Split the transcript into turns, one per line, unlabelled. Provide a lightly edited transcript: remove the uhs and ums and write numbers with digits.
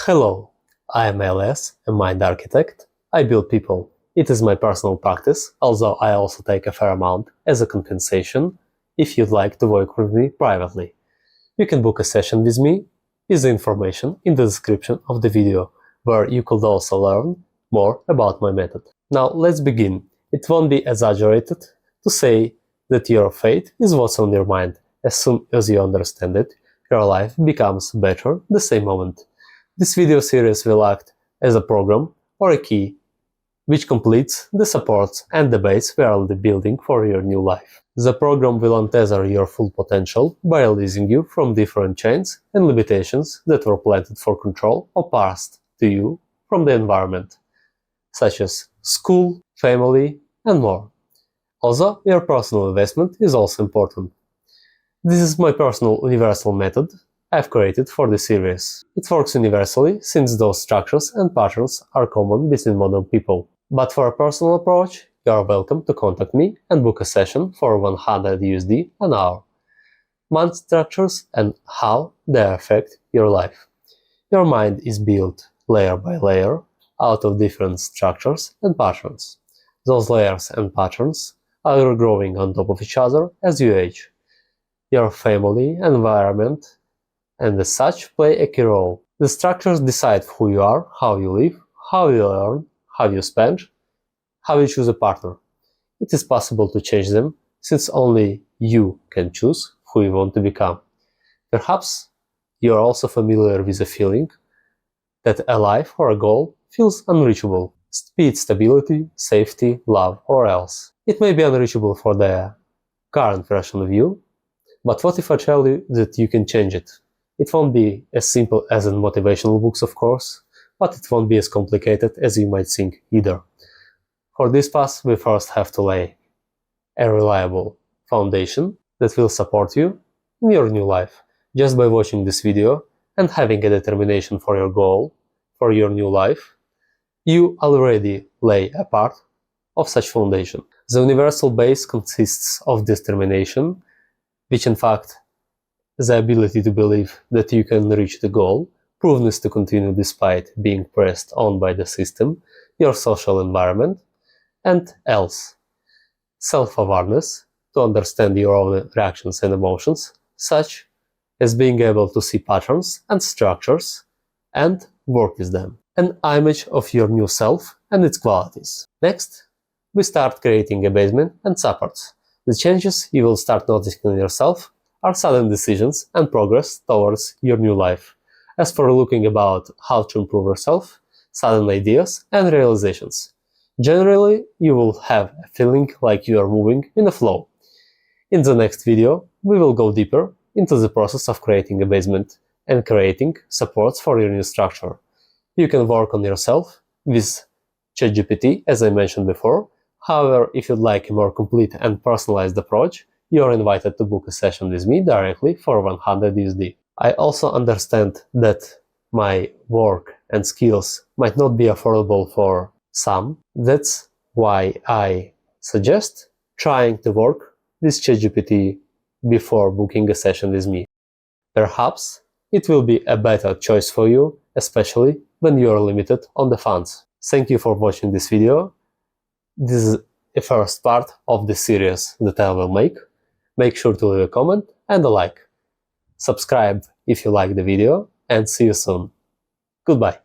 Hello, I am LS, a mind architect. I build people. It is my personal practice, although I also take a fair amount as a compensation if you'd like to work with me privately. You can book a session with me with the information in the description of the video, where you could also learn more about my method. Now let's begin. It won't be exaggerated to say that your fate is what's on your mind. As soon as you understand it, your life becomes better the same moment. This video series will act as a program or a key which completes the supports and the base we are building for your new life. The program will untether your full potential by releasing you from different chains and limitations that were planted for control or passed to you from the environment, such as school, family, and more. Also, your personal investment is also important. This is my personal universal method I've created for the series. It works universally since those structures and patterns are common between modern people. But for a personal approach, you are welcome to contact me and book a session for 100 USD an hour. Mind structures and how they affect your life. Your mind is built layer by layer out of different structures and patterns. Those layers and patterns are growing on top of each other as you age. Your family, environment, and as such play a key role. The structures decide who you are, how you live, how you learn, how you spend, how you choose a partner. It is possible to change them, since only you can choose who you want to become. Perhaps you are also familiar with the feeling that a life or a goal feels unreachable, be it stability, safety, love, or else. It may be unreachable for the current version of you, but what if I tell you that you can change it? It won't be as simple as in motivational books, of course, but it won't be as complicated as you might think either. For this path, we first have to lay a reliable foundation that will support you in your new life. Just by watching this video and having a determination for your goal, for your new life, you already lay a part of such foundation. The universal base consists of determination, which in fact the ability to believe that you can reach the goal, provenness to continue despite being pressed on by the system, your social environment, and else. Self-awareness, to understand your own reactions and emotions, such as being able to see patterns and structures and work with them. An image of your new self and its qualities. Next, we start creating a basement and supports. The changes you will start noticing in yourself are sudden decisions and progress towards your new life. As for looking about how to improve yourself, sudden ideas and realizations. Generally, you will have a feeling like you are moving in a flow. In the next video, we will go deeper into the process of creating a basement and creating supports for your new structure. You can work on yourself with ChatGPT, as I mentioned before. However, if you'd like a more complete and personalized approach, you are invited to book a session with me directly for 100 USD. I also understand that my work and skills might not be affordable for some. That's why I suggest trying to work with ChatGPT before booking a session with me. Perhaps it will be a better choice for you, especially when you are limited on the funds. Thank you for watching this video. This is the first part of the series that I will make. Make sure to leave a comment and a like. Subscribe if you like the video, and see you soon. Goodbye.